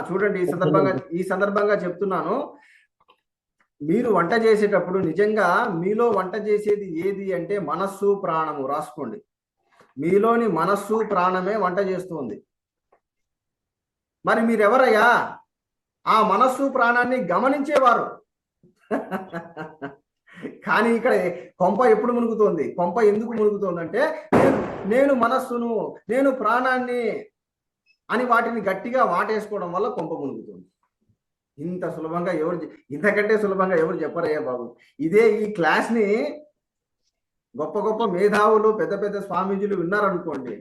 చూడండి, ఈ సందర్భంగా చెప్తున్నాను. మీరు వంట చేసేటప్పుడు నిజంగా మీలో వంట చేసేది ఏది అంటే మనస్సు ప్రాణము. రాసుకోండి, మీలోని మనస్సు ప్రాణమే వంట చేస్తుంది. మరి మీరెవరయ్యా? ఆ మనస్సు ప్రాణాన్ని గమనించేవారు. కానీ ఇక్కడ కొంప ఎప్పుడు మునుగుతోంది? కొంప ఎందుకు మునుగుతోంది అంటే నేను మనస్సును, నేను ప్రాణాన్ని అని వాటిని గట్టిగా వాటేసుకోవడం వల్ల కొంప మునుగుతుంది. ఇంతకంటే సులభంగా ఎవరు చెప్పరయ్యా బాబు. ఇదే ఈ క్లాస్ ని గొప్ప గొప్ప మేధావులు, పెద్ద పెద్ద స్వామీజీలు విన్నారనుకోండి,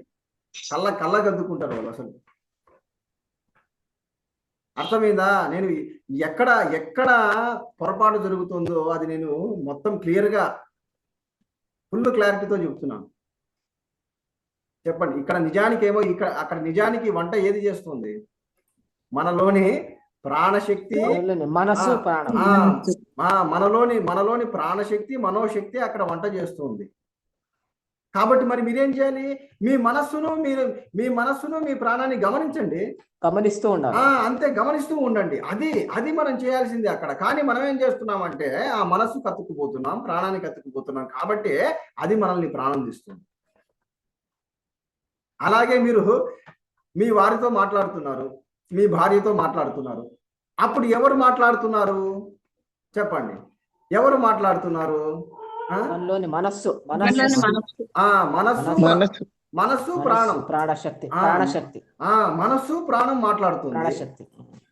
కళ్ళ గద్దుకుంటారు వాళ్ళు. అసలు అర్థమైందా? నేను ఎక్కడ పొరపాటు జరుగుతుందో అది నేను మొత్తం క్లియర్గా ఫుల్ క్లారిటీతో చెప్తున్నాను. చెప్పండి, అక్కడ నిజానికి వంట ఏది చేస్తుంది? మనలోని ప్రాణశక్తి, మనసు ప్రాణం, మనలోని ప్రాణశక్తి, మనోశక్తి అక్కడ వంట చేస్తుంది. కాబట్టి మరి మీరేం చేయాలి? మీ మనస్సును మీ ప్రాణాన్ని గమనించండి, గమనిస్తూ ఉండాలి. అంతే, గమనిస్తూ ఉండండి. అది మనం చేయాల్సింది అక్కడ. కానీ మనం ఏం చేస్తున్నామంటే ఆ మనస్సు కత్తుకుపోతున్నాం, ప్రాణాన్ని కత్తుకుపోతున్నాం. కాబట్టి అది మనల్ని ప్రాణందిస్తుంది. అలాగే మీరు మీ వారితో మాట్లాడుతున్నారు, మీ భార్యతో మాట్లాడుతున్నారు. అప్పుడు ఎవరు మాట్లాడుతున్నారు? చెప్పండి, ఎవరు మాట్లాడుతున్నారు? మనస్సు ప్రాణం, ప్రాణశక్తి, మనస్సు ప్రాణం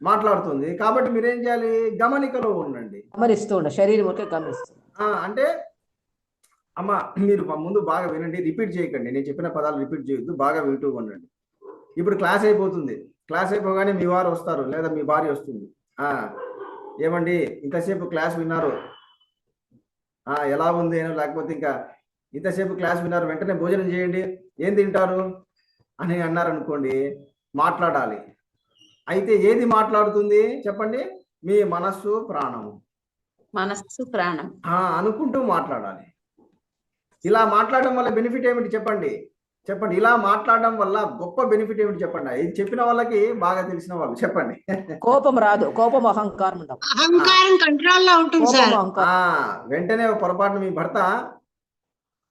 మాట్లాడుతుంది. కాబట్టి మీరేం చేయాలి? గమనికలో ఉండండి, గమనిస్తూ ఉండండి, శరీరం గమనిస్తుంది. అంటే అమ్మ, మీరు ముందు బాగా వినండి, రిపీట్ చేయకండి. నేను చెప్పిన పదాలు రిపీట్ చేయొద్దు, బాగా వింటూ ఉండండి. ఇప్పుడు క్లాస్ అయిపోతుంది. క్లాస్ అయిపోగానే మీ వారు వస్తారు, లేదా మీ భార్య వస్తుంది. ఏమండి, ఇంతసేపు క్లాస్ విన్నారు, ఎలా ఉంది అని, లేకపోతే ఇంకా ఇంతసేపు క్లాస్ విన్నారు, వెంటనే భోజనం చేయండి, ఏం తింటారు అని అన్నారనుకోండి, మాట్లాడాలి. అయితే ఏది మాట్లాడుతుంది చెప్పండి? మీ మనస్సు ప్రాణము అనుకుంటూ మాట్లాడాలి. ఇలా మాట్లాడడం వల్ల బెనిఫిట్ ఏమిటి చెప్పండి? ఇలా మాట్లాడడం వల్ల గొప్ప బెనిఫిట్ ఏమిటి చెప్పండి? ఇది చెప్పిన వాళ్ళకి బాగా తెలిసిన వాళ్ళు చెప్పండి. కోపం రాదు, కోపం అహంకారం కంట్రోల్ లో ఉంటుంది సార్. వెంటనే పొరపాటున మీ భర్త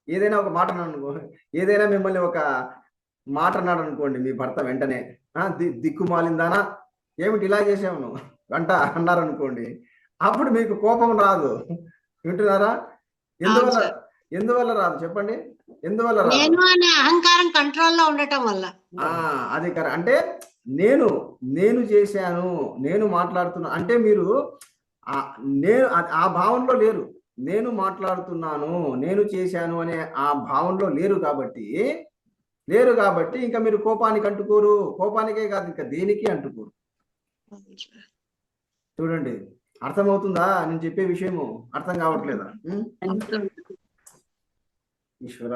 ఏదైనా ఒక మాట ఏదైనా మిమ్మల్ని ఒక మాట అన్నాడు అనుకోండి, మీ భర్త వెంటనే దిక్కుమాలిందానా, ఏమిటి ఇలా చేసావు నువ్వు గంట అన్నారనుకోండి, అప్పుడు మీకు కోపం రాదు. వింటున్నారా? ఎందువల్ల రాదు చెప్పండి? ఎందువల్ల రాదు? అహంకారం కంట్రోల్ లో ఉండటం వల్ల. అది కరెక్ట్. అంటే నేను చేశాను, నేను మాట్లాడుతున్నా అంటే మీరు ఆ భావంలో లేరు. నేను మాట్లాడుతున్నాను, నేను చేశాను అనే ఆ భావంలో లేరు కాబట్టి ఇంకా మీరు కోపానికి అంటుకోరు. కోపానికే కాదు, ఇంకా దేనికి అంటుకోరు. చూడండి, అర్థమవుతుందా? నేను చెప్పే విషయము అర్థం కావట్లేదా? ఈశ్వర,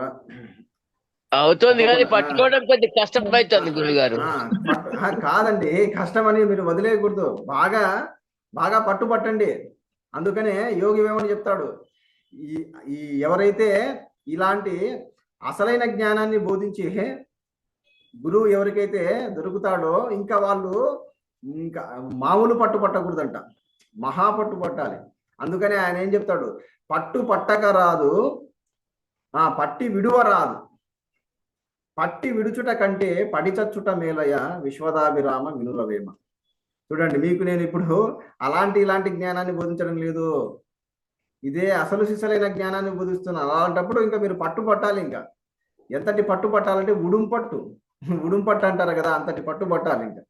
అవుతుంది కానీ పట్టుకోవడం కొద్ది కష్టం అవుతుంది గురుగారు. కాదండి, కష్టమని మీరు వదిలేయకూడదు. బాగా పట్టుపట్టండి. అందుకనే యోగి ఏమని చెప్తాడు, ఈ ఎవరైతే ఇలాంటి అసలైన జ్ఞానాన్ని బోధించే గురువు ఎవరికైతే దొరుకుతాడో ఇంకా వాళ్ళు ఇంకా మామూలు పట్టు పట్టకూడదంట, మహాపట్టు పట్టాలి. అందుకనే ఆయన ఏం చెప్తాడు, పట్టు పట్టక రాదు, పట్టి విడువ రాదు, పట్టి విడుచుట కంటే పడిచచ్చుట మేలయ, విశ్వదాభిరామ వినురవేమ. చూడండి, మీకు నేను ఇప్పుడు ఇలాంటి జ్ఞానాన్ని బోధించడం లేదు, ఇదే అసలు సిసలైన జ్ఞానాన్ని బోధిస్తున్నాను. అలాంటప్పుడు ఇంకా మీరు పట్టు పట్టాలి. ఇంకా ఎంతటి పట్టు పట్టాలంటే ఉడుంపట్టు అంటారు కదా, అంతటి పట్టు పట్టాలి. ఇంకా